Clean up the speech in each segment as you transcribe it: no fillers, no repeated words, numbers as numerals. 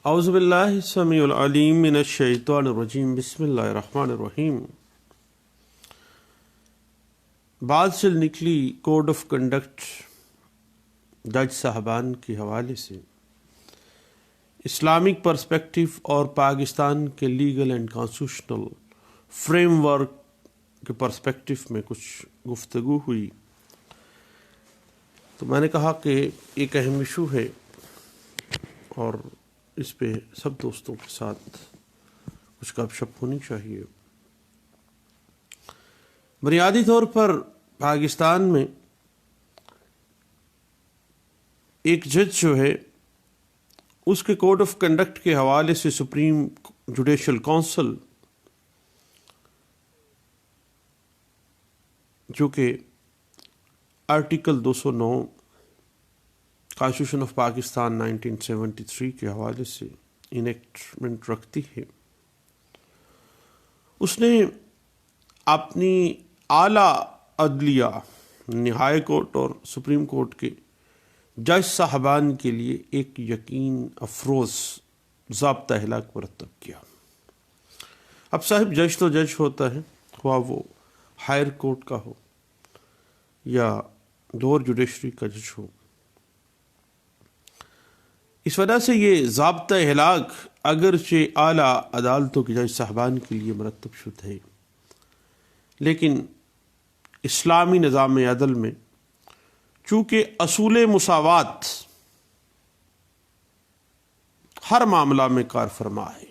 اعوذ باللہ السمیع العلیم من الشیطان الرجیم بسم اللہ الرحمن الرحیم۔ بعد سے نکلی کوڈ آف کنڈکٹ جج صاحبان کے حوالے سے اسلامک پرسپیکٹو اور پاکستان کے legal and constitutional frame work کے پرسپیکٹو میں کچھ گفتگو ہوئی، تو میں نے کہا کہ ایک اہم ایشو ہے اور اس پہ سب دوستوں کے ساتھ کچھ گپ شپ ہونی چاہیے۔ بنیادی طور پر پاکستان میں ایک جج جو ہے اس کے کوڈ آف کنڈکٹ کے حوالے سے سپریم جوڈیشل کونسل جو کہ آرٹیکل 209 کانسٹیٹیوشن آف پاکستان 1973 کے حوالے سے انیکٹمنٹ رکھتی ہے، اس نے اپنی اعلیٰ عدلیہ ہائی کورٹ اور سپریم کورٹ کے جج صاحبان کے لیے ایک یقین افروز ضابطہ اخلاق مرتب کیا۔ اب صاحب جج تو جج ہوتا ہے، خواہ وہ ہائر کورٹ کا ہو یا لوور جوڈیشری کا جج ہو۔ اس وجہ سے یہ ضابطہ اخلاق اگرچہ اعلیٰ عدالتوں کے جج صاحبان کے لیے مرتب شدہ ہے، لیکن اسلامی نظام عدل میں چونکہ اصول مساوات ہر معاملہ میں کار فرما ہے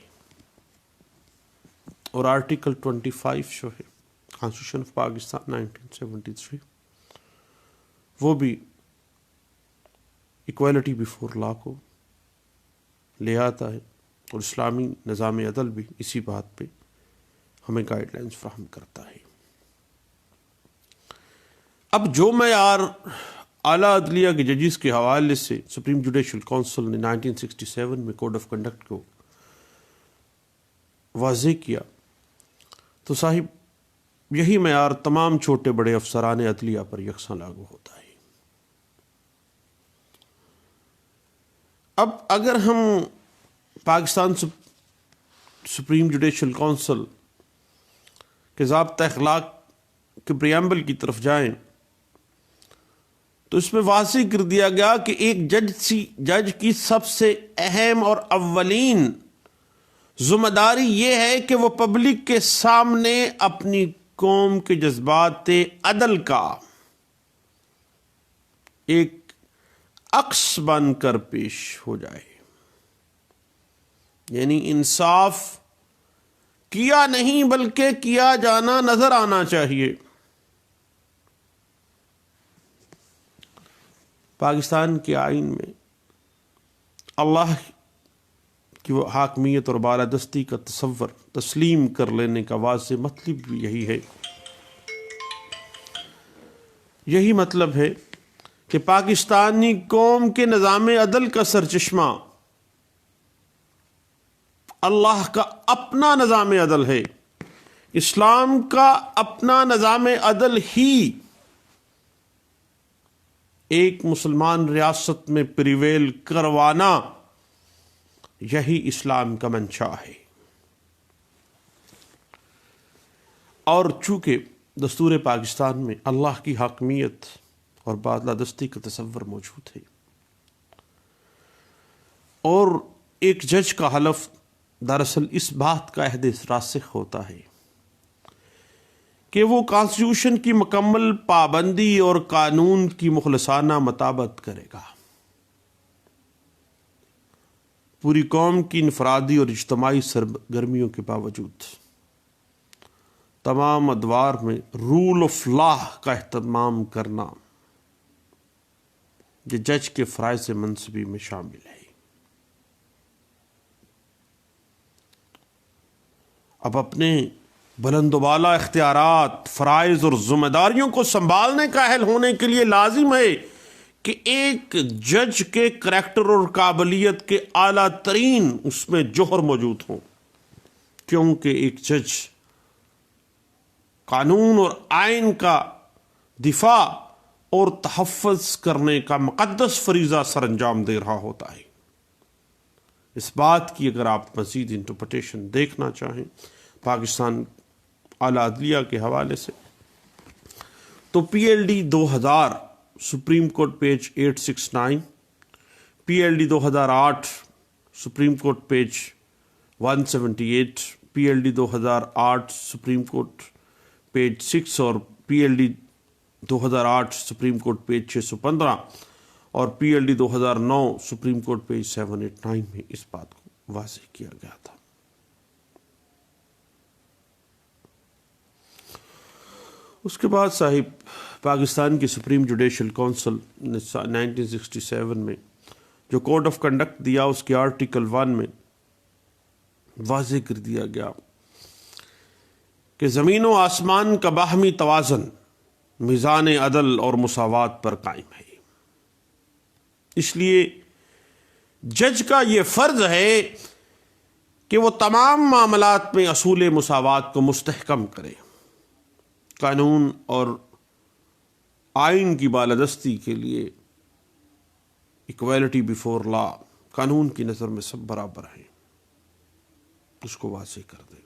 اور آرٹیکل 25 جو ہے کانسٹیٹیوشن آف پاکستان 1973 وہ بھی ایکویلٹی بیفور لا کو لے آتا ہے، اور اسلامی نظام عدل بھی اسی بات پہ ہمیں گائیڈ لائنز فراہم کرتا ہے۔ اب جو معیار اعلیٰ عدلیہ کے ججز کے حوالے سے سپریم جوڈیشل کونسل نے 1967 میں کوڈ آف کنڈکٹ کو واضح کیا، تو صاحب یہی معیار تمام چھوٹے بڑے افسران عدلیہ پر یکساں لاگو ہوتا ہے۔ اب اگر ہم پاکستان سپریم جوڈیشل کونسل کے ضابطہ اخلاق کے پریامبل کی طرف جائیں تو اس میں واضح کر دیا گیا کہ ایک جج کی سب سے اہم اور اولین ذمہ داری یہ ہے کہ وہ پبلک کے سامنے اپنی قوم کے جذبات عدل کا ایک عکس بن کر پیش ہو جائے، یعنی انصاف کیا نہیں بلکہ کیا جانا نظر آنا چاہیے۔ پاکستان کے آئین میں اللہ کی وہ حاکمیت اور بالادستی کا تصور تسلیم کر لینے کا واضح مطلب بھی یہی ہے۔ یہی مطلب ہے کہ پاکستانی قوم کے نظام عدل کا سرچشمہ اللہ کا اپنا نظام عدل ہے، اسلام کا اپنا نظام عدل ہی ایک مسلمان ریاست میں پریویل کروانا یہی اسلام کا منشا ہے۔ اور چونکہ دستور پاکستان میں اللہ کی حاکمیت اور بالادستی کا تصور موجود ہے، اور ایک جج کا حلف دراصل اس بات کا عہد راسخ ہوتا ہے کہ وہ کانسٹیٹیوشن کی مکمل پابندی اور قانون کی مخلصانہ مطابقت کرے گا، پوری قوم کی انفرادی اور اجتماعی سرگرمیوں کے باوجود تمام ادوار میں رول آف لا کا اہتمام کرنا یہ جج کے فرائض منصبی میں شامل ہے۔ اب اپنے بلند و بالا اختیارات، فرائض اور ذمہ داریوں کو سنبھالنے کا اہل ہونے کے لیے لازم ہے کہ ایک جج کے کریکٹر اور قابلیت کے اعلیٰ ترین اس میں جوہر موجود ہوں، کیونکہ ایک جج قانون اور آئین کا دفاع اور تحفظ کرنے کا مقدس فریضہ سر انجام دے رہا ہوتا ہے۔ اس بات کی اگر آپ مزید انٹرپریٹیشن دیکھنا چاہیں پاکستان اعلیٰ عدلیہ کے حوالے سے، تو P L D 2000 supreme court page 869، P L D 2008 supreme court page 178، P L D 2008 supreme court page 6 اور P L D 2008 supreme court page 615 اور P L D 2009 supreme court page 789 میں اس بات کو واضح کیا گیا تھا۔ اس کے بعد صاحب پاکستان کی سپریم جوڈیشل کونسل نے 1967 میں جو کوڈ آف کنڈکٹ دیا، اس کے آرٹیکل 1 میں واضح کر دیا گیا کہ زمین و آسمان کا باہمی توازن میزان عدل اور مساوات پر قائم ہے۔ اس لیے جج کا یہ فرض ہے کہ وہ تمام معاملات میں اصول مساوات کو مستحکم کرے، قانون اور آئین کی بالادستی کے لیے ایکویلٹی بیفور لا، قانون کی نظر میں سب برابر ہیں، اس کو واضح کر دے۔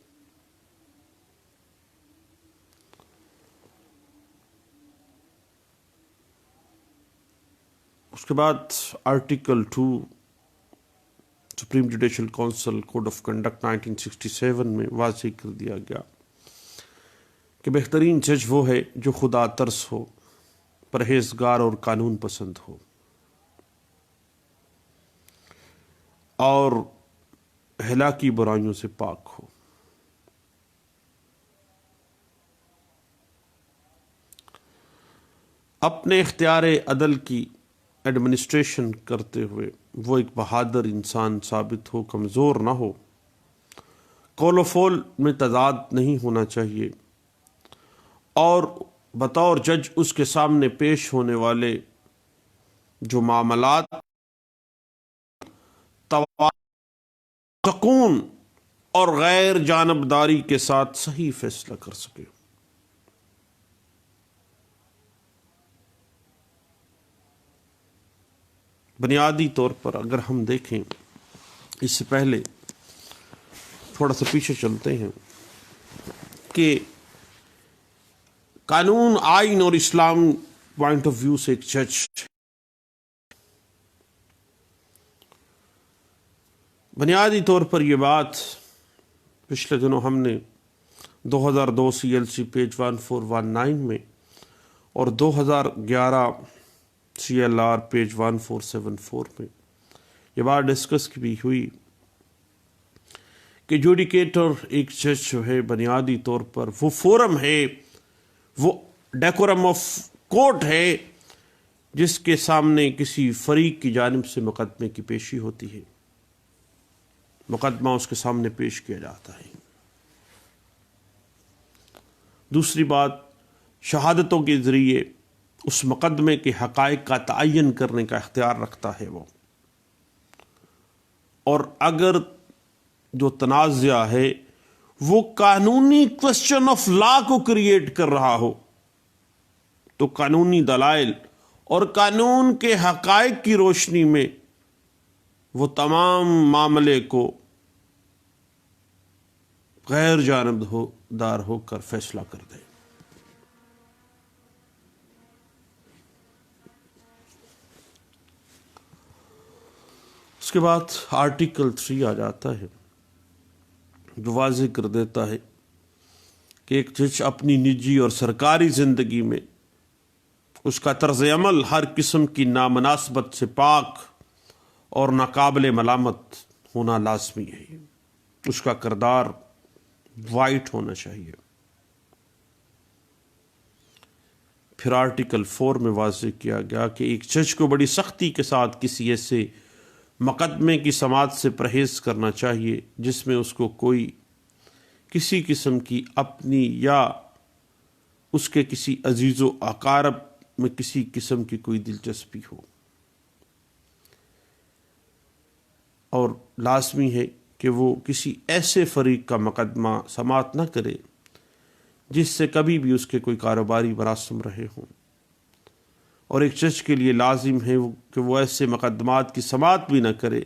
اس کے بعد article 2 supreme judicial council code of conduct 1967 میں واضح کر دیا گیا کہ بہترین جج وہ ہے جو خدا ترس ہو، پرہیزگار اور قانون پسند ہو، اور ہلاکی برائیوں سے پاک ہو۔ اپنے اختیار عدل کی ایڈمنسٹریشن کرتے ہوئے وہ ایک بہادر انسان ثابت ہو، کمزور نہ ہو، قول و فعل میں تضاد نہیں ہونا چاہیے، اور بطور جج اس کے سامنے پیش ہونے والے جو معاملات سکون اور غیر جانبداری کے ساتھ صحیح فیصلہ کر سکے۔ بنیادی طور پر اگر ہم دیکھیں، اس سے پہلے تھوڑا سا پیچھے چلتے ہیں کہ قانون، آئین اور اسلام پوائنٹ آف ویو سے ایک جج بنیادی طور پر یہ بات پچھلے دنوں ہم نے 2002 سی ایل سی پیج 1419 میں اور 2011 سی ایل آر پیج 1474 میں یہ بات ڈسکس بھی ہوئی کہ جوڈیکیٹر ایک جج جو ہے بنیادی طور پر وہ فورم ہے، وہ ڈیکورم آف کورٹ ہے جس کے سامنے کسی فریق کی جانب سے مقدمے کی پیشی ہوتی ہے، مقدمہ اس کے سامنے پیش کیا جاتا ہے۔ دوسری بات، شہادتوں کے ذریعے اس مقدمے کے حقائق کا تعین کرنے کا اختیار رکھتا ہے وہ، اور اگر جو تنازع ہے وہ قانونی کوسچن آف لا کو کریٹ کر رہا ہو تو قانونی دلائل اور قانون کے حقائق کی روشنی میں وہ تمام معاملے کو غیر جانبدار ہو کر فیصلہ کر دے۔ اس کے بعد آرٹیکل 3 آ جاتا ہے جو واضح کر دیتا ہے کہ ایک جج اپنی نجی اور سرکاری زندگی میں اس کا طرز عمل ہر قسم کی نامناسبت سے پاک اور ناقابل ملامت ہونا لازمی ہے، اس کا کردار وائٹ ہونا چاہیے۔ پھر آرٹیکل 4 میں واضح کیا گیا کہ ایک جج کو بڑی سختی کے ساتھ کسی ایسے مقدمے کی سماعت سے پرہیز کرنا چاہیے جس میں اس کو کوئی کسی قسم کی اپنی یا اس کے کسی عزیز و اقارب میں کسی قسم کی کوئی دلچسپی ہو، اور لازمی ہے کہ وہ کسی ایسے فریق کا مقدمہ سماعت نہ کرے جس سے کبھی بھی اس کے کوئی کاروباری مراسم رہے ہوں، اور ایک جج کے لیے لازم ہے کہ وہ ایسے مقدمات کی سماعت بھی نہ کرے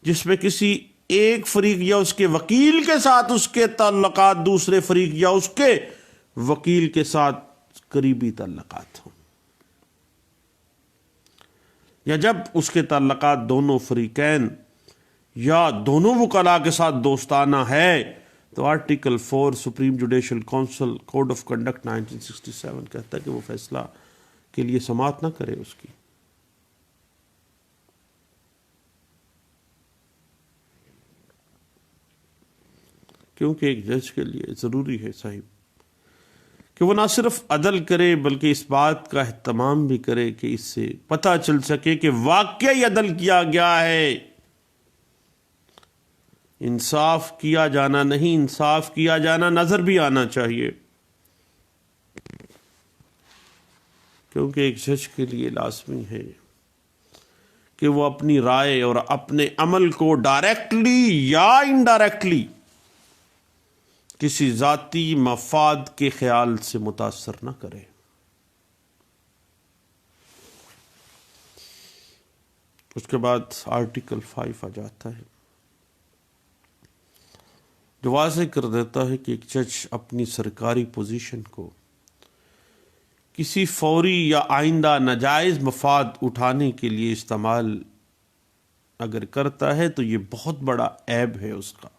جس میں کسی ایک فریق یا اس کے وکیل کے ساتھ اس کے تعلقات دوسرے فریق یا اس کے وکیل کے ساتھ قریبی تعلقات ہوں، یا جب اس کے تعلقات دونوں فریقین یا دونوں وکلاء کے ساتھ دوستانہ ہے، تو article 4 supreme judicial council code of conduct 1967 کہتا ہے کہ وہ فیصلہ کے لیے سماعت نہ کرے اس کی۔ کیونکہ ایک جج کے لیے ضروری ہے صاحب کہ وہ نہ صرف عدل کرے بلکہ اس بات کا اہتمام بھی کرے کہ اس سے پتہ چل سکے کہ واقعی عدل کیا گیا ہے، انصاف کیا جانا نہیں، انصاف کیا جانا نظر بھی آنا چاہیے۔ کیونکہ ایک جج کے لیے لازمی ہے کہ وہ اپنی رائے اور اپنے عمل کو ڈائریکٹلی یا انڈائریکٹلی کسی ذاتی مفاد کے خیال سے متاثر نہ کرے۔ اس کے بعد آرٹیکل 5 آ جاتا ہے جو واضح کر دیتا ہے کہ ایک جج اپنی سرکاری پوزیشن کو کسی فوری یا آئندہ ناجائز مفاد اٹھانے کے لیے استعمال اگر کرتا ہے تو یہ بہت بڑا عیب ہے اس کا۔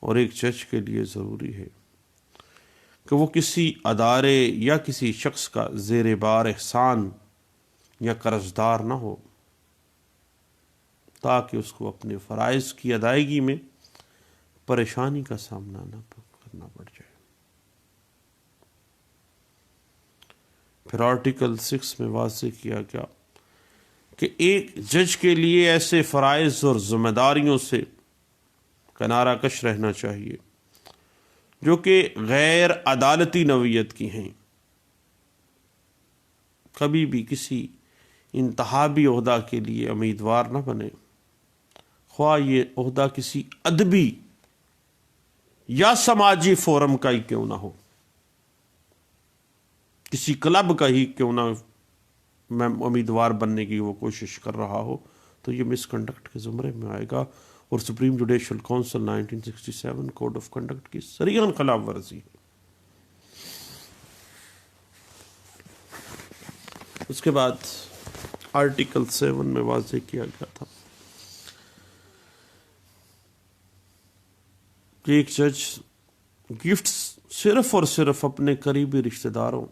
اور ایک جج کے لیے ضروری ہے کہ وہ کسی ادارے یا کسی شخص کا زیر بار احسان یا قرضدار نہ ہو تاکہ اس کو اپنے فرائض کی ادائیگی میں پریشانی کا سامنا نہ کرنا پڑ جائے۔ پھر آرٹیکل 6 میں واضح کیا گیا کہ ایک جج کے لیے ایسے فرائض اور ذمہ داریوں سے کنارہ کش رہنا چاہیے جو کہ غیر عدالتی نوعیت کی ہیں۔ کبھی بھی کسی انتخابی عہدہ کے لیے امیدوار نہ بنے، خواہ یہ عہدہ کسی ادبی یا سماجی فورم کا ہی کیوں نہ ہو، کسی کلب کا ہی کیوں نہ میں امیدوار بننے کی وہ کوشش کر رہا ہو، تو یہ مس کنڈکٹ کے زمرے میں آئے گا اور supreme judicial council 1967 code of conduct کی صریحاً خلاف ورزی ہے۔ اس کے بعد آرٹیکل 7 میں واضح کیا گیا تھا کہ ایک جج گفٹس صرف اور صرف اپنے قریبی رشتہ داروں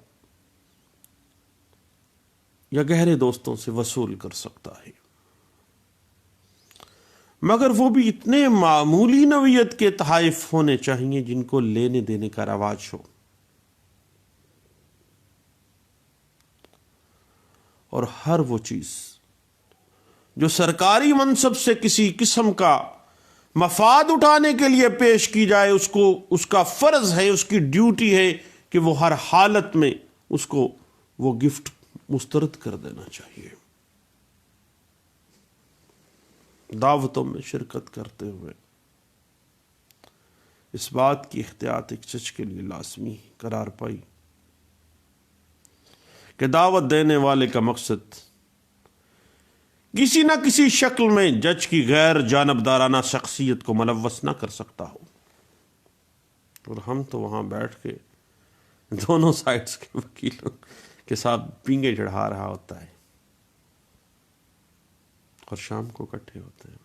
یا گہرے دوستوں سے وصول کر سکتا ہے، مگر وہ بھی اتنے معمولی نوعیت کے تحائف ہونے چاہیے جن کو لینے دینے کا رواج ہو، اور ہر وہ چیز جو سرکاری منصب سے کسی قسم کا مفاد اٹھانے کے لیے پیش کی جائے اس کا فرض ہے، اس کی ڈیوٹی ہے کہ وہ ہر حالت میں اس کو وہ گفٹ مسترد کر دینا چاہیے۔ دعوتوں میں شرکت کرتے ہوئے اس بات کی احتیاط ایک جج کے لیے لازمی قرار پائی کہ دعوت دینے والے کا مقصد کسی نہ کسی شکل میں جج کی غیر جانبدارانہ شخصیت کو ملوث نہ کر سکتا ہو۔ اور ہم تو وہاں بیٹھ کے دونوں سائڈز کے وکیلوں کے ساتھ پینگے چڑھا رہا ہوتا ہے اور شام کو اکٹھے ہوتے ہیں۔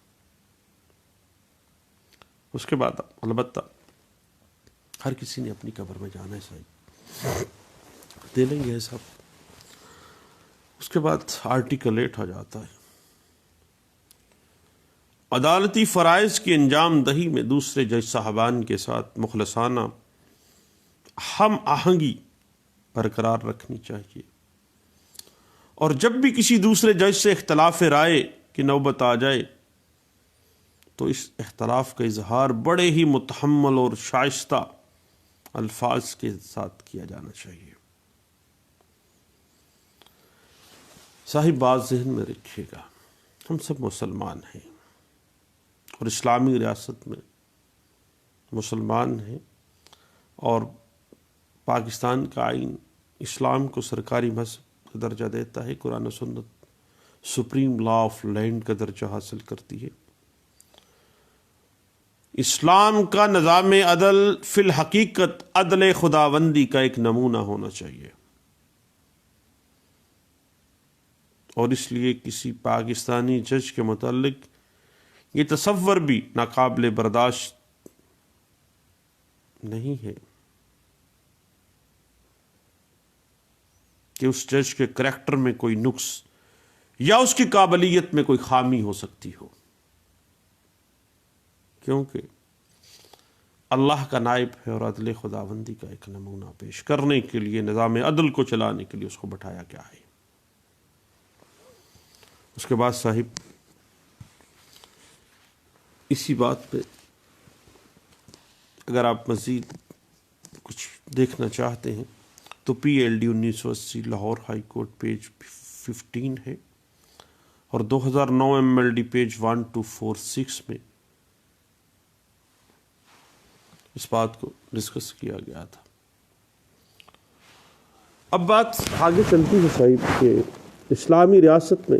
اس کے بعد البتہ ہر کسی نے اپنی قبر میں جانا ہے، صحیح دے لیں گے سب۔ اس کے بعد آرٹیکل 8 آ جاتا ہے، عدالتی فرائض کی انجام دہی میں دوسرے جج صاحبان کے ساتھ مخلصانہ ہم آہنگی برقرار رکھنی چاہیے، اور جب بھی کسی دوسرے جج سے اختلاف رائے کی نوبت آ جائے تو اس اختلاف کا اظہار بڑے ہی متحمل اور شائستہ الفاظ کے ساتھ کیا جانا چاہیے۔ صاحب بات ذہن میں رکھیے گا، ہم سب مسلمان ہیں اور اسلامی ریاست میں مسلمان ہیں، اور پاکستان کا آئین اسلام کو سرکاری مذہب کا درجہ دیتا ہے، قرآن و سنت سپریم لا آف لینڈ کا درجہ حاصل کرتی ہے۔ اسلام کا نظام عدل فی الحقیقت عدل خداوندی کا ایک نمونہ ہونا چاہیے، اور اس لیے کسی پاکستانی جج کے متعلق یہ تصور بھی ناقابل برداشت نہیں ہے کہ اس جج کے کریکٹر میں کوئی نقص یا اس کی قابلیت میں کوئی خامی ہو سکتی ہو، کیونکہ اللہ کا نائب ہے اور عدل خداوندی کا ایک نمونہ پیش کرنے کے لیے، نظام عدل کو چلانے کے لیے اس کو بٹھایا گیا ہے۔ اس کے بعد صاحب اسی بات پہ اگر آپ مزید کچھ دیکھنا چاہتے ہیں تو PLD 1980 Lahore high court page 15 ہے، اور 2009 MLD پیج 1246 میں اس بات کو ڈسکس کیا گیا تھا۔ اب بات آگے چلتی ہے صاحب کہ اسلامی ریاست میں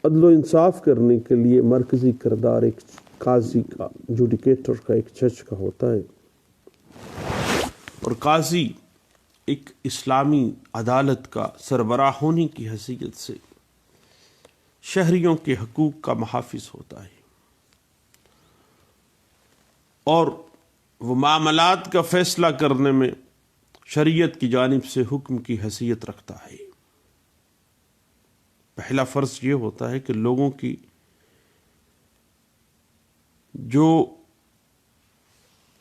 عدل و انصاف کرنے کے لیے مرکزی کردار ایک قاضی کا، جوڈیکیٹر کا، ایک جج کا ہوتا ہے، اور قاضی ایک اسلامی عدالت کا سربراہ ہونے کی حیثیت سے شہریوں کے حقوق کا محافظ ہوتا ہے، اور وہ معاملات کا فیصلہ کرنے میں شریعت کی جانب سے حکم کی حیثیت رکھتا ہے۔ پہلا فرض یہ ہوتا ہے کہ لوگوں کی جو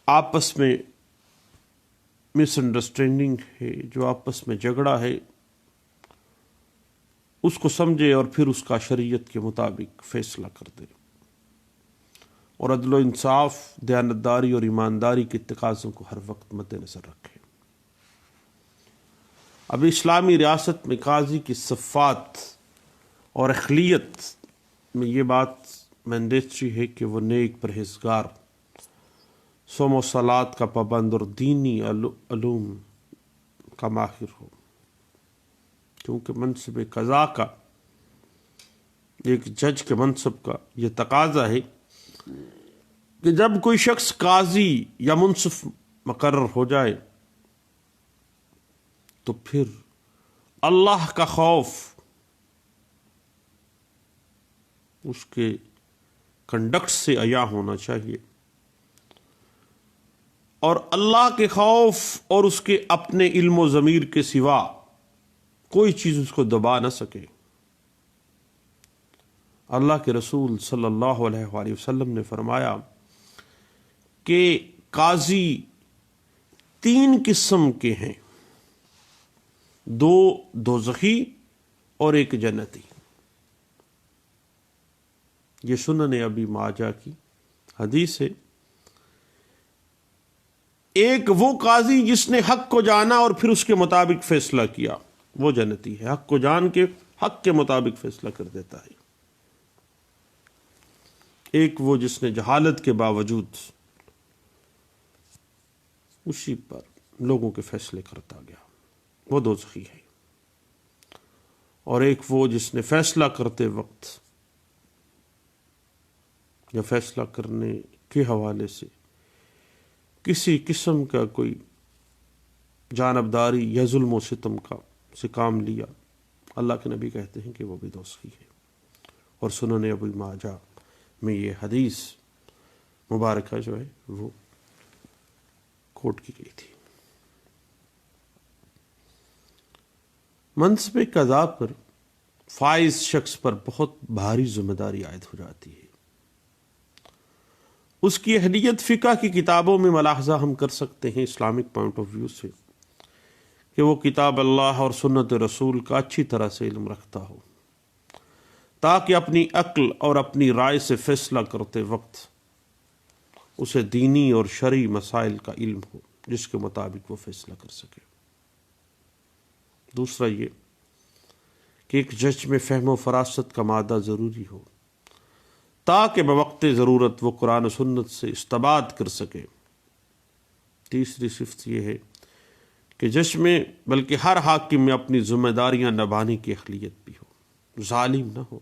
آپس میں مس انڈرسٹینڈنگ ہے، جو آپس میں جھگڑا ہے، اس کو سمجھے اور پھر اس کا شریعت کے مطابق فیصلہ کر دے، اور عدل و انصاف، دیانتداری اور ایمانداری کے تقاضوں کو ہر وقت مد نظر رکھے۔ اب اسلامی ریاست میں قاضی کی صفات اور اخلیت میں یہ بات مینڈیٹری ہے کہ وہ نیک، پرہیزگار، صوم و صلات کا پابند اور دینی علوم کا ماہر ہو، کیونکہ منصب قضاء کا، ایک جج کے منصب کا یہ تقاضا ہے کہ جب کوئی شخص قاضی یا منصف مقرر ہو جائے تو پھر اللہ کا خوف اس کے کنڈکٹ سے عیا ہونا چاہیے، اور اللہ کے خوف اور اس کے اپنے علم و ضمیر کے سوا کوئی چیز اس کو دبا نہ سکے۔ اللہ کے رسول صلی اللہ علیہ وآلہ وسلم نے فرمایا کہ قاضی 3 قسم کے ہیں، 2 دوزخی اور 1 جنتی۔ یہ سنن ابی ماجہ کی حدیث ہے۔ ایک وہ قاضی جس نے حق کو جانا اور پھر اس کے مطابق فیصلہ کیا، وہ جنتی ہے، حق کو جان کے حق کے مطابق فیصلہ کر دیتا ہے۔ ایک وہ جس نے جہالت کے باوجود اسی پر لوگوں کے فیصلے کرتا گیا، وہ دوزخی ہے۔ اور ایک وہ جس نے فیصلہ کرتے وقت یا فیصلہ کرنے کے حوالے سے کسی قسم کا کوئی جانبداری یا ظلم و ستم کا سے کام لیا، اللہ کے نبی کہتے ہیں کہ وہ بھی دوزخی ہے۔ اور سنن ابی ماجہ میں یہ حدیث مبارکہ جو ہے وہ کوٹ کی گئی تھی۔ منصب قضاء پر فائز شخص پر بہت بھاری ذمہ داری عائد ہو جاتی ہے۔ اس کی اہلیت فقہ کی کتابوں میں ملاحظہ ہم کر سکتے ہیں اسلامک پوائنٹ آف ویو سے، کہ وہ کتاب اللہ اور سنت رسول کا اچھی طرح سے علم رکھتا ہو، تاکہ اپنی عقل اور اپنی رائے سے فیصلہ کرتے وقت اسے دینی اور شرعی مسائل کا علم ہو جس کے مطابق وہ فیصلہ کر سکے۔ دوسرا یہ کہ ایک جج میں فہم و فراست کا مادہ ضروری ہو تاکہ بوقت ضرورت وہ قرآن و سنت سے استباد کر سکے۔ تیسری صفت یہ ہے کہ جج میں بلکہ ہر حاکم میں اپنی ذمہ داریاں نبھانے کی اہلیت بھی ہو۔ ظالم نہ ہو.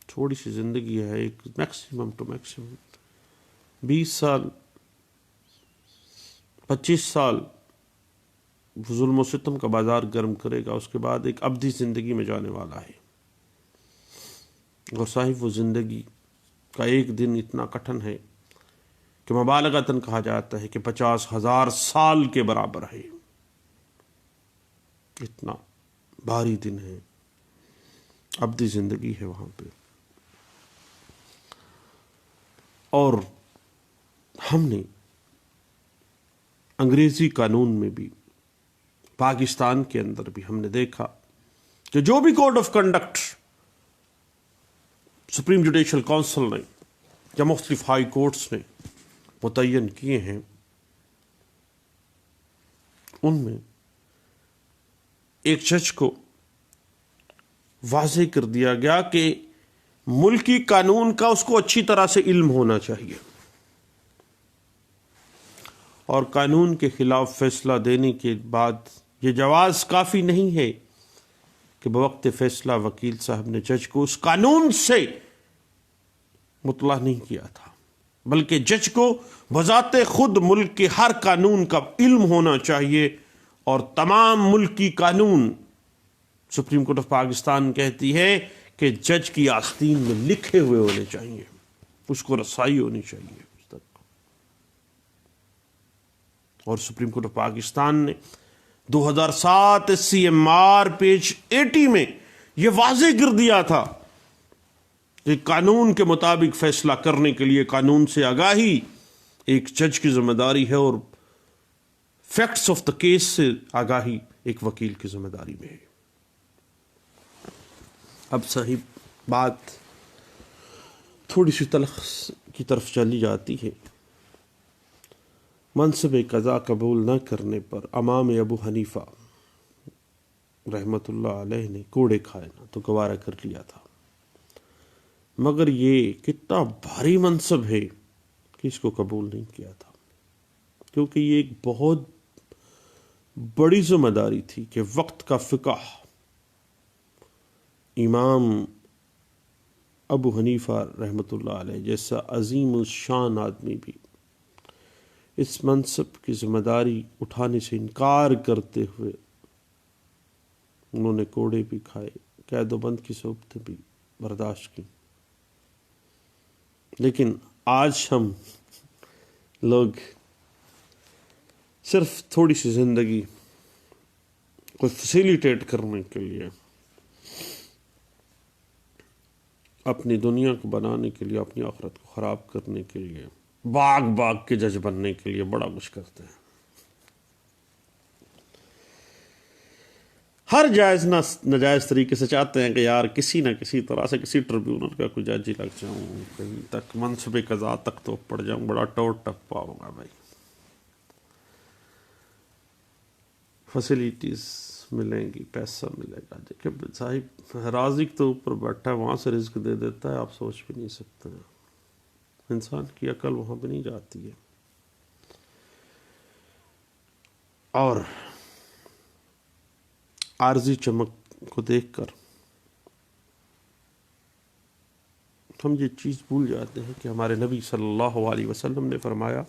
تھوڑی سی زندگی ہے، ایک میکسیمم ٹو میکسیمم 20 سال 25 سال ظلم و ستم کا بازار گرم کرے گا، اس کے بعد ایک ابدی زندگی میں جانے والا ہے. اور صاحب وہ زندگی کا ایک دن اتنا کٹھن ہے کہ مبالغتاً کہا جاتا ہے کہ 50,000 سال کے برابر ہے. اتنا بھاری دن ہے، ابدی زندگی ہے وہاں پہ. اور ہم نے انگریزی قانون میں بھی، پاکستان کے اندر بھی ہم نے دیکھا کہ جو بھی code of conduct supreme judicial council نے یا مختلف ہائی کورٹس نے متعین کیے ہیں، ان میں ایک جج کو واضح کر دیا گیا کہ ملکی قانون کا اس کو اچھی طرح سے علم ہونا چاہیے، اور قانون کے خلاف فیصلہ دینے کے بعد یہ جواز کافی نہیں ہے کہ بوقت فیصلہ وکیل صاحب نے جج کو اس قانون سے مطلع نہیں کیا تھا، بلکہ جج کو بذات خود ملک کے ہر قانون کا علم ہونا چاہیے، اور تمام ملکی قانون سپریم کورٹ آف پاکستان کہتی ہے کہ جج کی آستین میں لکھے ہوئے ہونے چاہیے، اس کو رسائی ہونی چاہیے اس تک. اور سپریم کورٹ آف پاکستان نے 2007 SCMR پیج 80 میں یہ واضح کر دیا تھا کہ قانون کے مطابق فیصلہ کرنے کے لیے قانون سے آگاہی ایک جج کی ذمہ داری ہے، اور فیکٹس آف دا کیس سے آگاہی ایک وکیل کی ذمہ داری میں ہے. اب صاحب بات تھوڑی سی تلخ کی طرف چلی جاتی ہے. منصب قضا قبول نہ کرنے پر امام ابو حنیفہ رحمۃ اللہ علیہ نے کوڑے کھائے نہ تو گوارہ کر لیا تھا، مگر یہ کتنا بھاری منصب ہے کہ اس کو قبول نہیں کیا تھا، کیونکہ یہ ایک بہت بڑی ذمہ داری تھی کہ وقت کا فقہ امام ابو حنیفہ رحمۃ اللہ علیہ جیسا عظیم الشان آدمی بھی اس منصب کی ذمہ داری اٹھانے سے انکار کرتے ہوئے انہوں نے کوڑے بھی کھائے، قید و بند کی صحبتیں بھی برداشت کی. لیکن آج ہم لوگ صرف تھوڑی سی زندگی کو فیسیلیٹیٹ کرنے کے لیے، اپنی دنیا کو بنانے کے لیے، اپنی آخرت کو خراب کرنے کے لیے، باغ کے جج بننے کے لیے بڑا کچھ کرتے ہیں. ہر جائز ناجائز طریقے سے چاہتے ہیں کہ یار کسی نہ کسی طرح سے کسی ٹریبیونل کا کوئی جج ہی لگ جاؤں، کہیں تک منصب قضا تک تو پڑ جاؤں، بڑا ٹور ٹپا ہوگا بھائی، فیسیلیٹیز ملیں گی، پیسہ ملے گا. دیکھیں صاحب رازق تو اوپر بیٹھا ہے، وہاں سے رزق دے دیتا ہے، آپ سوچ بھی نہیں سکتے ہیں. انسان کی عقل وہاں پہ نہیں جاتی ہے. اور عارضی چمک کو دیکھ کر ہم یہ چیز بھول جاتے ہیں کہ ہمارے نبی صلی اللہ علیہ وسلم نے فرمایا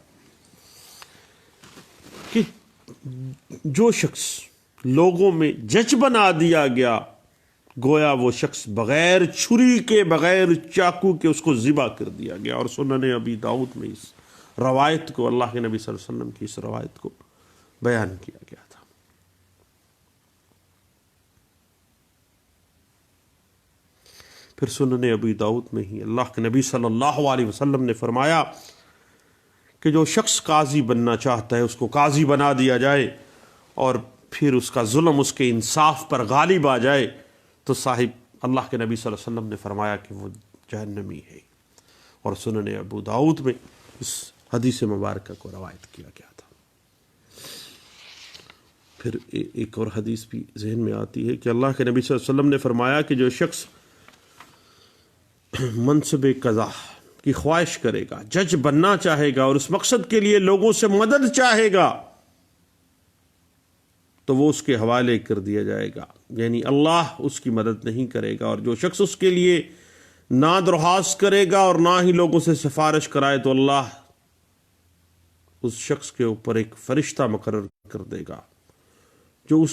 کہ جو شخص لوگوں میں جج بنا دیا گیا، گویا وہ شخص بغیر چھری کے، بغیر چاقو کے اس کو ذبح کر دیا گیا. اور سنن ابی داؤد میں اس روایت کو، اللہ کے نبی صلی اللہ علیہ وسلم کی اس روایت کو بیان کیا گیا تھا. پھر سنن ابی داؤد میں ہی اللہ کے نبی صلی اللہ علیہ وسلم نے فرمایا کہ جو شخص قاضی بننا چاہتا ہے اس کو قاضی بنا دیا جائے، اور پھر اس کا ظلم اس کے انصاف پر غالب آ جائے تو صاحب اللہ کے نبی صلی اللہ علیہ وسلم نے فرمایا کہ وہ جہنمی ہے. اور سنن ابو داؤد میں اس حدیث مبارکہ کو روایت کیا گیا تھا. پھر ایک اور حدیث بھی ذہن میں آتی ہے کہ اللہ کے نبی صلی اللہ علیہ وسلم نے فرمایا کہ جو شخص منصب قضا کی خواہش کرے گا، جج بننا چاہے گا اور اس مقصد کے لیے لوگوں سے مدد چاہے گا، تو وہ اس کے حوالے کر دیا جائے گا، یعنی اللہ اس کی مدد نہیں کرے گا، اور جو شخص اس کے لیے نہ درخواست کرے گا اور نہ ہی لوگوں سے سفارش کرائے تو اللہ اس شخص کے اوپر ایک فرشتہ مقرر کر دے گا جو اس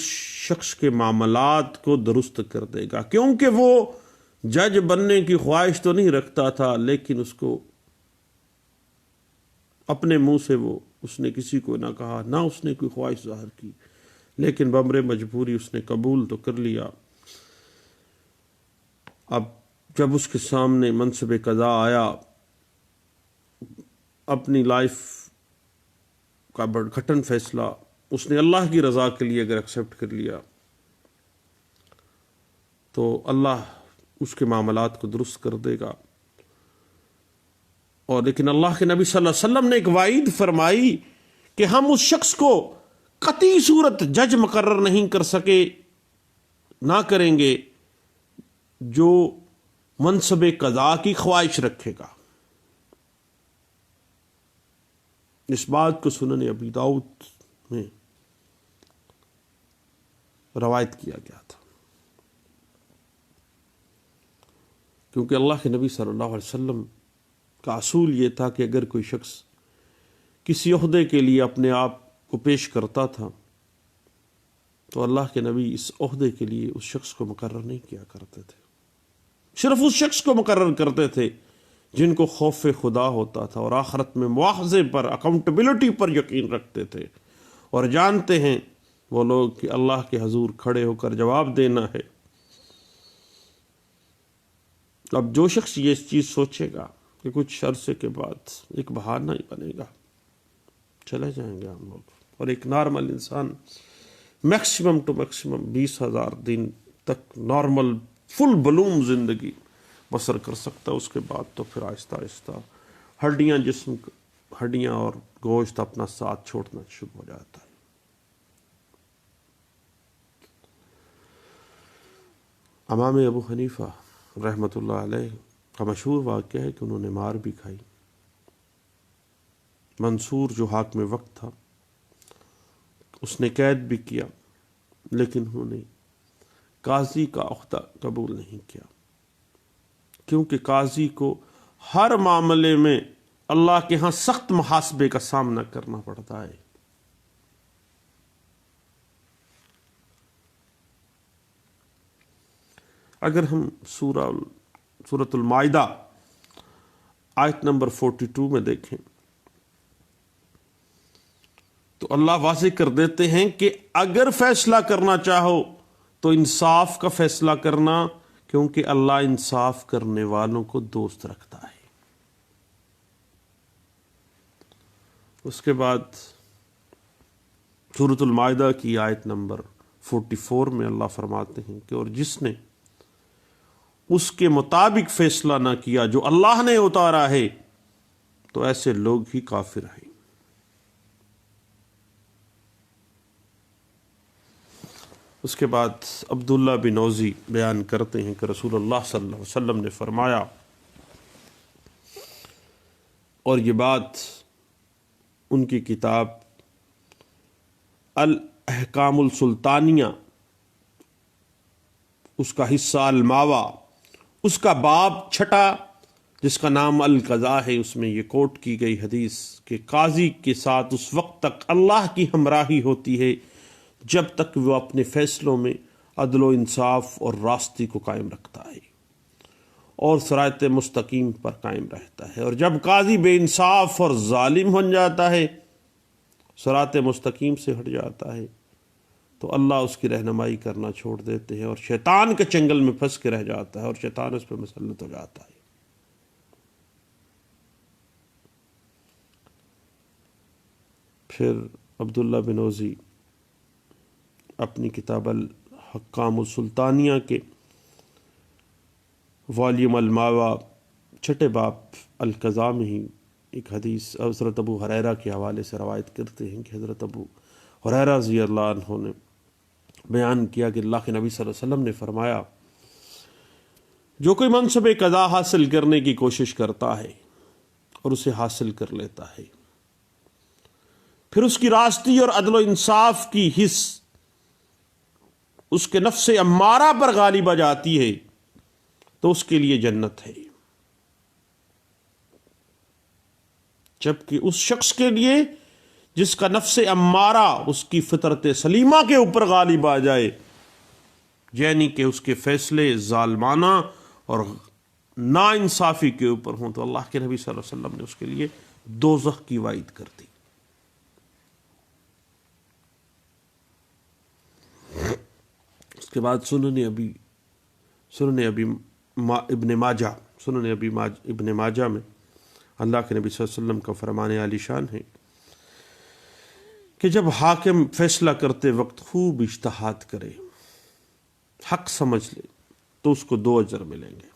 شخص کے معاملات کو درست کر دے گا، کیونکہ وہ جج بننے کی خواہش تو نہیں رکھتا تھا، لیکن اس کو اپنے منہ سے اس نے کسی کو نہ کہا، نہ اس نے کوئی خواہش ظاہر کی، لیکن بامر مجبوری اس نے قبول تو کر لیا۔ اب جب اس کے سامنے منصب قضا آیا، اپنی لائف کا بڑھگھٹن فیصلہ اس نے اللہ کی رضا کے لیے اگر ایکسیپٹ کر لیا تو اللہ اس کے معاملات کو درست کر دے گا۔ اور لیکن اللہ کے نبی صلی اللہ علیہ وسلم نے ایک وعید فرمائی کہ ہم اس شخص کو قطعی صورت جج مقرر نہیں کر سکے، نہ کریں گے جو منصب قضا کی خواہش رکھے گا۔ اس بات کو سنن ابی داؤد میں روایت کیا گیا تھا، کیونکہ اللہ کے نبی صلی اللہ علیہ وسلم کا اصول یہ تھا کہ اگر کوئی شخص کسی عہدے کے لیے اپنے آپ کو پیش کرتا تھا تو اللہ کے نبی اس عہدے کے لیے اس شخص کو مقرر نہیں کیا کرتے تھے، صرف اس شخص کو مقرر کرتے تھے جن کو خوف خدا ہوتا تھا اور آخرت میں مواخذے پر، اکاؤنٹیبلٹی پر یقین رکھتے تھے، اور جانتے ہیں وہ لوگ کہ اللہ کے حضور کھڑے ہو کر جواب دینا ہے۔ اب جو شخص یہ چیز سوچے گا کہ کچھ عرصے کے بعد ایک بہانہ ہی بنے گا، چلے جائیں گے ہم لوگ، اور ایک نارمل انسان میکسیمم ٹو میکسیمم 20,000 دن تک نارمل فل بلوم زندگی بسر کر سکتا ہے، اس کے بعد تو پھر آہستہ آہستہ ہڈیاں اور گوشت اپنا ساتھ چھوڑنا شروع ہو جاتا ہے۔ امام ابو حنیفہ رحمۃ اللہ علیہ کا مشہور واقعہ ہے کہ انہوں نے مار بھی کھائی۔ منصور جو حاکم وقت تھا اس نے قید بھی کیا، لیکن انہوں نے قاضی کا عہدہ قبول نہیں کیا، کیونکہ قاضی کو ہر معاملے میں اللہ کے ہاں سخت محاسبے کا سامنا کرنا پڑتا ہے۔ اگر ہم سورۃ المائدہ آیت نمبر 42 میں دیکھیں تو اللہ واضح کر دیتے ہیں کہ اگر فیصلہ کرنا چاہو تو انصاف کا فیصلہ کرنا، کیونکہ اللہ انصاف کرنے والوں کو دوست رکھتا ہے۔ اس کے بعد سورۃ المائدہ کی آیت نمبر 44 میں اللہ فرماتے ہیں کہ اور جس نے اس کے مطابق فیصلہ نہ کیا جو اللہ نے اتارا ہے تو ایسے لوگ ہی کافر ہیں۔ اس کے بعد عبداللہ بن اوزی بیان کرتے ہیں کہ رسول اللہ صلی اللہ علیہ وسلم نے فرمایا، اور یہ بات ان کی کتاب الاحکام السلطانیہ اس کا حصہ الماوا، اس کا باب 6 جس کا نام القضاء ہے، اس میں یہ کوٹ کی گئی حدیث کہ قاضی کے ساتھ اس وقت تک اللہ کی ہمراہی ہوتی ہے جب تک وہ اپنے فیصلوں میں عدل و انصاف اور راستی کو قائم رکھتا ہے اور صراط مستقیم پر قائم رہتا ہے، اور جب قاضی بے انصاف اور ظالم بن جاتا ہے، صراط مستقیم سے ہٹ جاتا ہے، تو اللہ اس کی رہنمائی کرنا چھوڑ دیتے ہیں اور شیطان کے چنگل میں پھنس کے رہ جاتا ہے اور شیطان اس پہ مسلط ہو جاتا ہے۔ پھر عبداللہ بن اوزی اپنی کتاب الحکام السلطانیہ کے والیوم الماوا 6 باب القضاء میں ہی ایک حدیث حضرت ابو ہریرہ کے حوالے سے روایت کرتے ہیں کہ حضرت ابو ہریرہ رضی اللہ عنہ نے بیان کیا کہ اللہ کے نبی صلی اللہ علیہ وسلم نے فرمایا، جو کوئی منصب قضا حاصل کرنے کی کوشش کرتا ہے اور اسے حاصل کر لیتا ہے، پھر اس کی راستی اور عدل و انصاف کی حص اس کے نفس امارہ پر غالب آ جاتی ہے تو اس کے لیے جنت ہے، جبکہ اس شخص کے لیے جس کا نفس امارہ اس کی فطرت سلیمہ کے اوپر غالب آ جائے، یعنی کہ اس کے فیصلے ظالمانہ اور نا انصافی کے اوپر ہوں، تو اللہ کے نبی صلی اللہ علیہ وسلم نے اس کے لیے دوزخ کی وعید کر دی۔ اس کے بعد سنن ابن ماجہ میں اللہ کے نبی صلی اللہ علیہ وسلم کا فرمان عالی شان ہے کہ جب حاکم فیصلہ کرتے وقت خوب اجتہاد کرے، حق سمجھ لے، تو اس کو 2 اجر ملیں گے،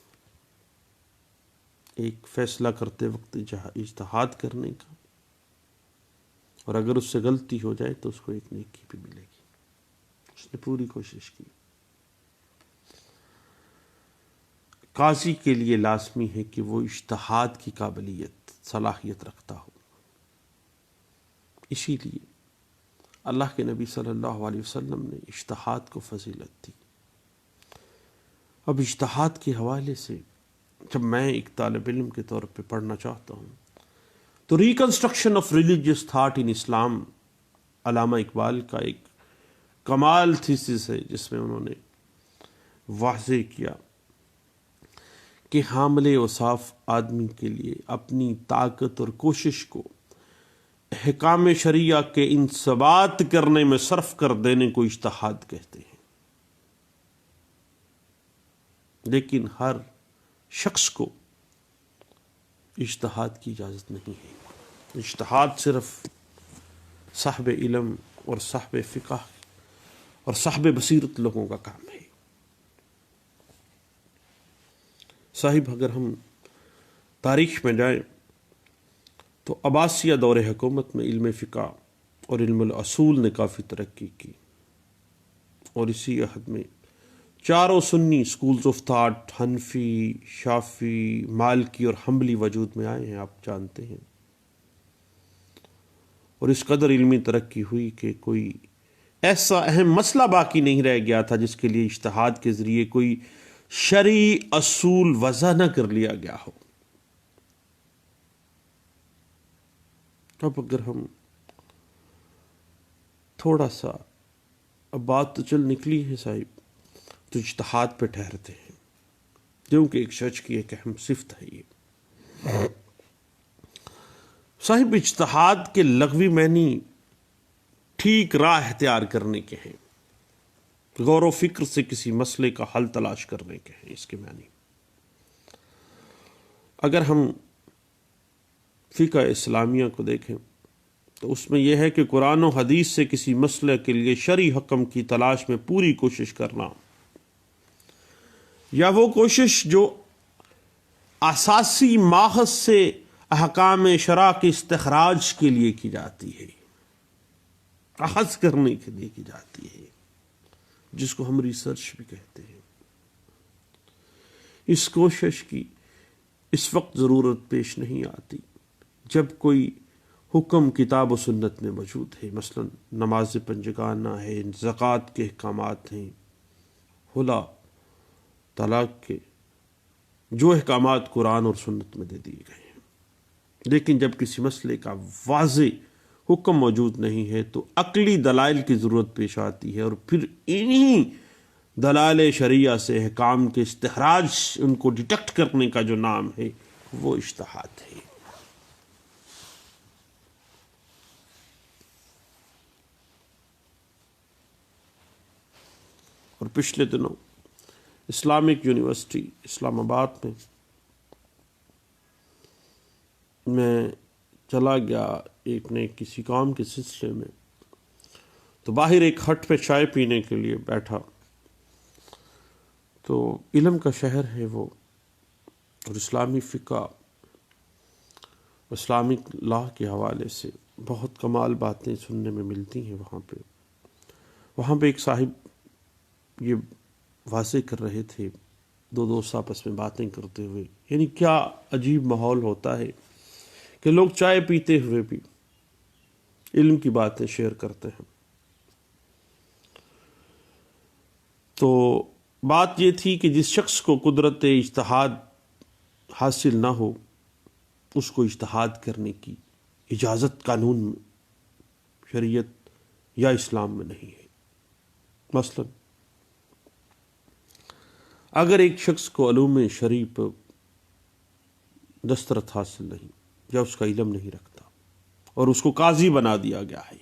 ایک فیصلہ کرتے وقت اجتہاد کرنے کا، اور اگر اس سے غلطی ہو جائے تو اس کو ایک نیکی بھی ملے گی، اس نے پوری کوشش کی۔ قاضی کے لیے لازمی ہے کہ وہ اجتہاد کی قابلیت، صلاحیت رکھتا ہو۔ اسی لیے اللہ کے نبی صلی اللہ علیہ وسلم نے اجتہاد کو فضیلت دی۔ اب اجتہاد کے حوالے سے جب میں ایک طالب علم کے طور پہ پڑھنا چاہتا ہوں تو reconstruction of religious thought in Islam Allama Iqbal کا ایک کمال تھیسس ہے، جس میں انہوں نے واضح کیا کہ حامل اوصاف آدمی کے لیے اپنی طاقت اور کوشش کو احکام شریعہ کے انضباط کرنے میں صرف کر دینے کو اجتہاد کہتے ہیں، لیکن ہر شخص کو اجتہاد کی اجازت نہیں ہے۔ اجتہاد صرف صاحب علم اور صاحب فقہ اور صاحب بصیرت لوگوں کا کام ہے۔ صاحب اگر ہم تاریخ میں جائیں تو عباسیہ دور حکومت میں علم فقہ اور علم الاصول نے کافی ترقی کی، اور اسی عہد میں چاروں سنی سکولز آف تھاٹ، حنفی، شافعی، مالکی اور حنبلی وجود میں آئے ہیں، آپ جانتے ہیں، اور اس قدر علمی ترقی ہوئی کہ کوئی ایسا اہم مسئلہ باقی نہیں رہ گیا تھا جس کے لیے اجتہاد کے ذریعے کوئی شرعی اصول وضع نہ کر لیا گیا ہو۔ اب اگر ہم تھوڑا سا، اب بات تو چل نکلی ہے صاحب، تو اجتہاد پہ ٹھہرتے ہیں، کیونکہ ایک شخص کی ایک اہم صفت ہے یہ۔ صاحب اجتہاد کے لغوی معنی ٹھیک راہ اختیار کرنے کے ہیں، غور و فکر سے کسی مسئلے کا حل تلاش کرنے کے ہیں، اس کے معنی۔ اگر ہم فقہ اسلامیہ کو دیکھیں تو اس میں یہ ہے کہ قرآن و حدیث سے کسی مسئلے کے لیے شرعی حکم کی تلاش میں پوری کوشش کرنا، یا وہ کوشش جو اساسی ماخذ سے احکام شرع کے استخراج کے لیے کی جاتی ہے، اخذ کرنے کے لیے کی جاتی ہے، جس کو ہم ریسرچ بھی کہتے ہیں، اس کوشش کی اس وقت ضرورت پیش نہیں آتی جب کوئی حکم کتاب و سنت میں موجود ہے، مثلا نماز پنجگانہ ہے، زکوٰۃ کے احکامات ہیں، خلا طلاق کے جو احکامات قرآن اور سنت میں دے دیے گئے ہیں۔ لیکن جب کسی مسئلے کا واضح حکم موجود نہیں ہے تو عقلی دلائل کی ضرورت پیش آتی ہے، اور پھر انہی دلائل شرعیہ سے احکام کے استخراج، ان کو ڈیٹیکٹ کرنے کا جو نام ہے وہ اجتہاد ہے۔ اور پچھلے دنوں اسلامک یونیورسٹی اسلام آباد میں چلا گیا اپنے کسی کام کے سلسلے میں، تو باہر ایک ہٹ پہ چائے پینے کے لیے بیٹھا، تو علم کا شہر ہے وہ، اور اسلامی فقہ، اسلامک لاء کے حوالے سے بہت کمال باتیں سننے میں ملتی ہیں۔ وہاں پہ ایک صاحب یہ واضح کر رہے تھے، دو دوست آپس میں باتیں کرتے ہوئے، یعنی کیا عجیب ماحول ہوتا ہے کہ لوگ چائے پیتے ہوئے بھی علم کی باتیں شیئر کرتے ہیں۔ تو بات یہ تھی کہ جس شخص کو قدرت اجتہاد حاصل نہ ہو اس کو اجتہاد کرنے کی اجازت قانون میں، شریعت یا اسلام میں نہیں ہے۔ مثلا اگر ایک شخص کو علوم شرعی پر دسترت حاصل نہیں یا اس کا علم نہیں رکھتا اور اس کو قاضی بنا دیا گیا ہے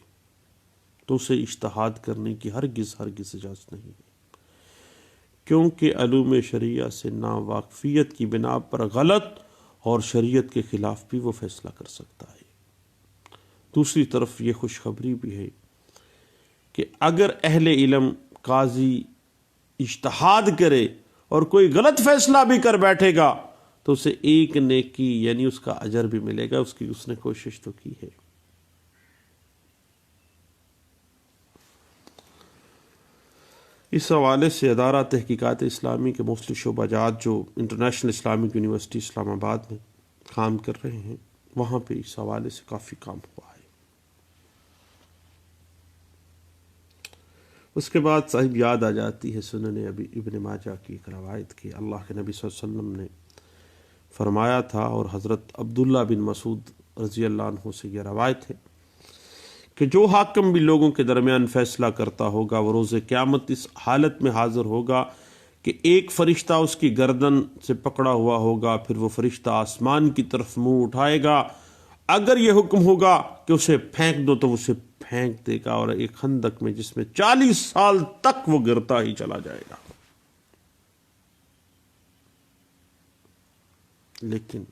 تو اسے اجتہاد کرنے کی ہرگز اجازت نہیں ہے، کیونکہ علوم شرعیہ سے ناواقفیت کی بنا پر غلط اور شریعت کے خلاف بھی وہ فیصلہ کر سکتا ہے۔ دوسری طرف یہ خوشخبری بھی ہے کہ اگر اہل علم قاضی اجتہاد کرے اور کوئی غلط فیصلہ بھی کر بیٹھے گا تو اسے ایک نیکی یعنی اس کا اجر بھی ملے گا، اس نے کوشش تو کی ہے۔ اس حوالے سے ادارہ تحقیقات اسلامی کے مختلف شعبہ جات جو انٹرنیشنل اسلامک یونیورسٹی اسلام آباد میں کام کر رہے ہیں، وہاں پہ اس حوالے سے کافی کام ہوا ہے۔ اس کے بعد صاحب یاد آ جاتی ہے سنن ابن ماجہ کی ایک روایت کی، اللہ کے نبی صلی اللہ علیہ وسلم نے فرمایا تھا، اور حضرت عبداللہ بن مسعود رضی اللہ عنہ سے یہ روایت ہے کہ جو حاکم بھی لوگوں کے درمیان فیصلہ کرتا ہوگا وہ روز قیامت اس حالت میں حاضر ہوگا کہ ایک فرشتہ اس کی گردن سے پکڑا ہوا ہوگا، پھر وہ فرشتہ آسمان کی طرف منہ اٹھائے گا، اگر یہ حکم ہوگا کہ اسے پھینک دو تو وہ اسے پھینک دے گا، اور ایک خندق میں جس میں 40 سال تک وہ گرتا ہی چلا جائے گا۔ لیکن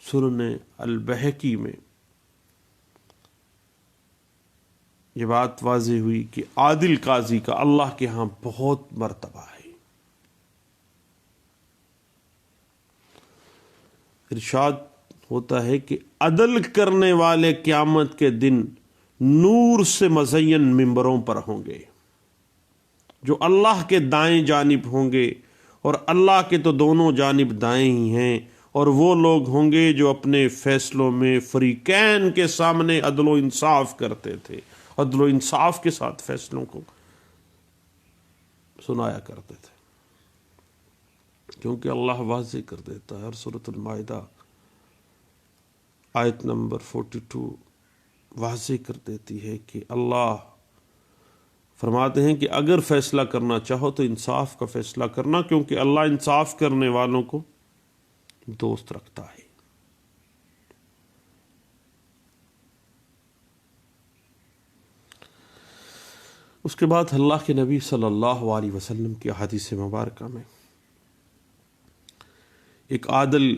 سنن البہقی میں یہ بات واضح ہوئی کہ عادل قاضی کا اللہ کے ہاں بہت مرتبہ ہے۔ ارشاد ہوتا ہے کہ عدل کرنے والے قیامت کے دن نور سے مزین ممبروں پر ہوں گے، جو اللہ کے دائیں جانب ہوں گے، اور اللہ کے تو دونوں جانب دائیں ہی ہیں، اور وہ لوگ ہوں گے جو اپنے فیصلوں میں فریقین کے سامنے عدل و انصاف کرتے تھے، عدل و انصاف کے ساتھ فیصلوں کو سنایا کرتے تھے، کیونکہ اللہ واضح کر دیتا ہے۔ اور سورۃ المائدہ آیت نمبر 42 واضح کر دیتی ہے کہ اللہ فرماتے ہیں کہ اگر فیصلہ کرنا چاہو تو انصاف کا فیصلہ کرنا، کیونکہ اللہ انصاف کرنے والوں کو دوست رکھتا ہے۔ اس کے بعد اللہ کے نبی صلی اللہ علیہ وسلم کی احادیث مبارکہ میں ایک عادل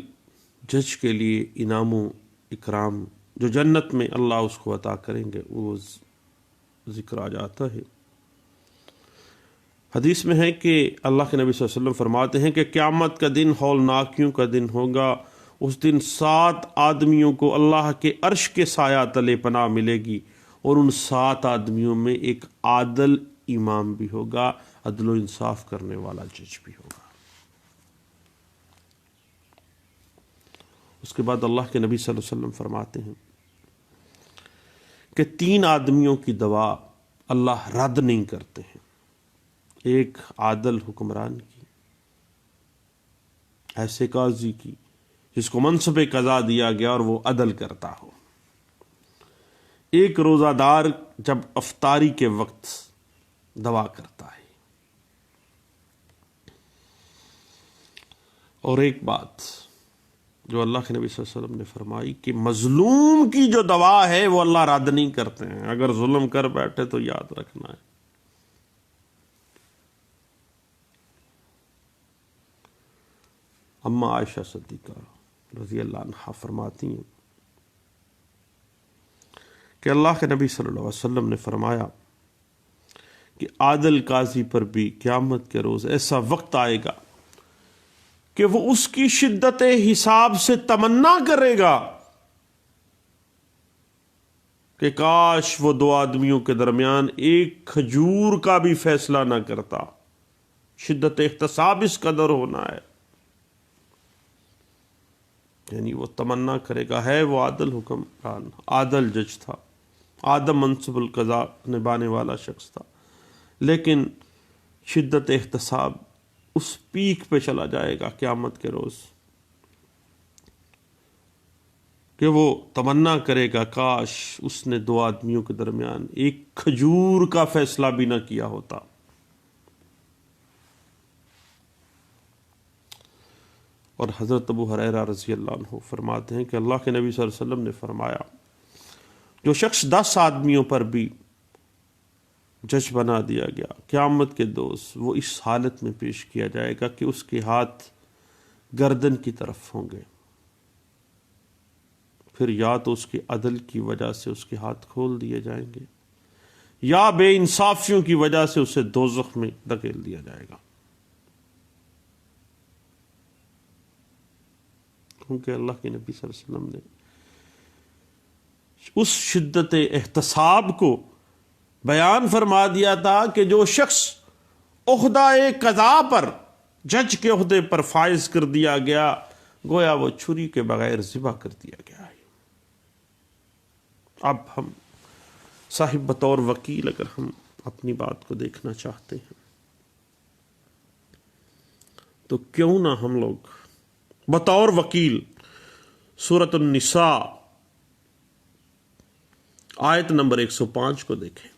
جج کے لیے انعام و اکرام جو جنت میں اللہ اس کو عطا کریں گے وہ ذکر آ جاتا ہے۔ حدیث میں ہے کہ اللہ کے نبی صلی اللہ علیہ وسلم فرماتے ہیں کہ قیامت کا دن ہولناکیوں کا دن ہوگا، اس دن 7 آدمیوں کو اللہ کے عرش کے سایہ تلے پناہ ملے گی، اور ان 7 آدمیوں میں ایک عادل امام بھی ہوگا، عدل و انصاف کرنے والا جج بھی ہوگا۔ اس کے بعد اللہ کے نبی صلی اللہ علیہ وسلم فرماتے ہیں کہ 3 آدمیوں کی دعا اللہ رد نہیں کرتے ہیں، ایک عادل حکمران کی، ایسے قاضی کی جس کو منصب قضا دیا گیا اور وہ عدل کرتا ہو، ایک روزہ دار جب افطاری کے وقت دعا کرتا ہے، اور ایک بات جو اللہ کے نبی صلی اللہ علیہ وسلم نے فرمائی کہ مظلوم کی جو دعا ہے وہ اللہ رد نہیں کرتے ہیں، اگر ظلم کر بیٹھے تو یاد رکھنا ہے۔ اما عائشہ صدیقہ رضی اللہ عنہا فرماتی ہیں کہ اللہ کے نبی صلی اللہ علیہ وسلم نے فرمایا کہ عادل قاضی پر بھی قیامت کے روز ایسا وقت آئے گا کہ وہ اس کی شدت حساب سے تمنا کرے گا کہ کاش وہ 2 آدمیوں کے درمیان ایک کھجور کا بھی فیصلہ نہ کرتا، شدت احتساب اس قدر ہونا ہے، یعنی وہ تمنا کرے گا، ہے وہ عادل حکمران، عادل جج تھا، عادل منصب القضاء نبھانے والا شخص تھا، لیکن شدت احتساب اس پیک پہ چلا جائے گا قیامت کے روز کہ وہ تمنا کرے گا کاش اس نے دو آدمیوں کے درمیان ایک کھجور کا فیصلہ بھی نہ کیا ہوتا۔ اور حضرت ابو ہریرہ رضی اللہ عنہ فرماتے ہیں کہ اللہ کے نبی صلی اللہ علیہ وسلم نے فرمایا جو شخص 10 آدمیوں پر بھی جج بنا دیا گیا قیامت کے روز وہ اس حالت میں پیش کیا جائے گا کہ اس کے ہاتھ گردن کی طرف ہوں گے، پھر یا تو اس کے عدل کی وجہ سے اس کے ہاتھ کھول دیے جائیں گے یا بے انصافیوں کی وجہ سے اسے دوزخ میں دھکیل دیا جائے گا، کیونکہ اللہ کے نبی صلی اللہ علیہ وسلم نے اس شدت احتساب کو بیان فرما دیا تھا کہ جو شخص عہدہ قضا پر جج کے عہدے پر فائز کر دیا گیا گویا وہ چھری کے بغیر ذبح کر دیا گیا ہے۔ اب ہم صاحب بطور وکیل اگر ہم اپنی بات کو دیکھنا چاہتے ہیں تو کیوں نہ ہم لوگ بطور وکیل سورۃ النساء آیت نمبر 105 کو دیکھیں۔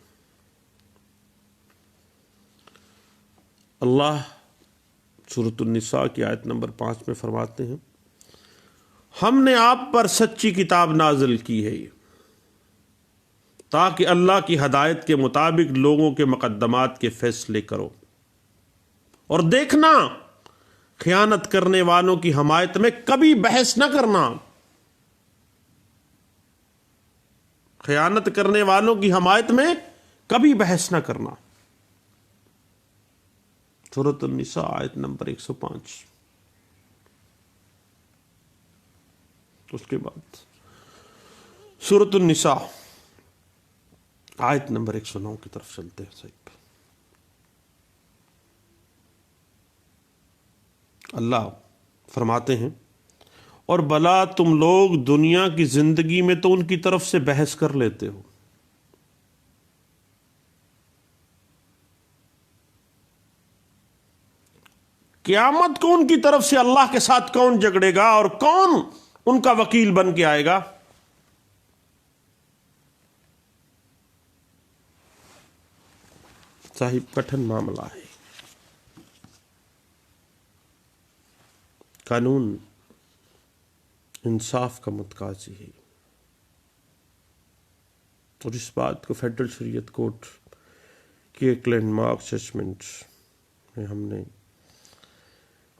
اللہ سورۃ النساء کی آیت نمبر 5 میں فرماتے ہیں ہم نے آپ پر سچی کتاب نازل کی ہے تاکہ اللہ کی ہدایت کے مطابق لوگوں کے مقدمات کے فیصلے کرو، اور دیکھنا خیانت کرنے والوں کی حمایت میں کبھی بحث نہ کرنا، خیانت کرنے والوں کی حمایت میں کبھی بحث نہ کرنا۔ سورۃ النساء آیت نمبر 105۔ اس کے بعد سورۃ النساء آیت نمبر 109 کی طرف چلتے ہیں۔ صحیح اللہ فرماتے ہیں اور بلا تم لوگ دنیا کی زندگی میں تو ان کی طرف سے بحث کر لیتے ہو، قیامت کو ان کی طرف سے اللہ کے ساتھ کون جھگڑے گا اور کون ان کا وکیل بن کے آئے گا؟ صاحب کٹھن معاملہ ہے، قانون انصاف کا متقاضی ہے، اور اس بات کو فیڈرل شریعت کورٹ کی ایک لینڈ مارک ججمنٹ میں ہم نے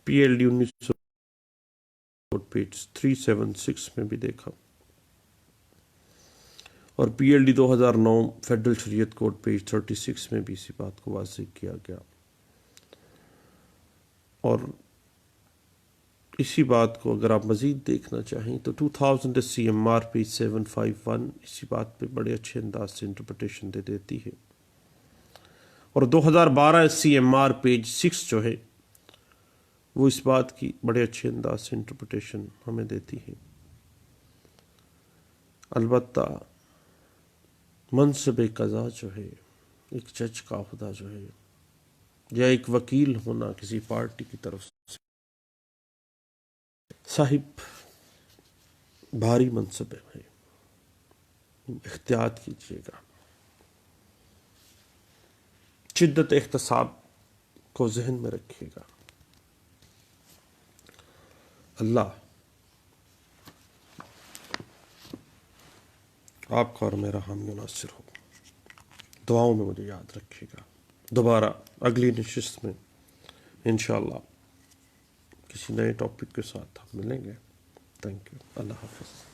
پی ایل ڈی 1900 پیج 376 میں بھی دیکھا، اور پی ایل ڈی 2009 فیڈرل شریعت کورٹ پیج 36 میں بھی اسی بات کو واضح کیا گیا، اور اسی بات کو اگر آپ مزید دیکھنا چاہیں تو 2000 سی ایم آر پیج 751 اسی بات پہ بڑے اچھے انداز سے انٹرپریٹیشن دے دیتی ہے، اور 2012 سی ایم آر پیج 6 جو ہے وہ اس بات کی بڑے اچھے انداز سے انٹرپریٹیشن ہمیں دیتی ہے۔ البتہ منصب قضا جو ہے، ایک جج کا عہدہ جو ہے یا ایک وکیل ہونا کسی پارٹی کی طرف سے، صاحب بھاری منصب ہے، احتیاط کیجیے گا، شدت احتساب کو ذہن میں رکھیے گا۔ اللہ آپ کا اور میرا حامی و ناصر ہو، دعاؤں میں مجھے یاد رکھیے گا۔ دوبارہ اگلی نشست میں انشاءاللہ کسی نئے ٹاپک کے ساتھ ہم ملیں گے۔ تھینک یو، اللہ حافظ۔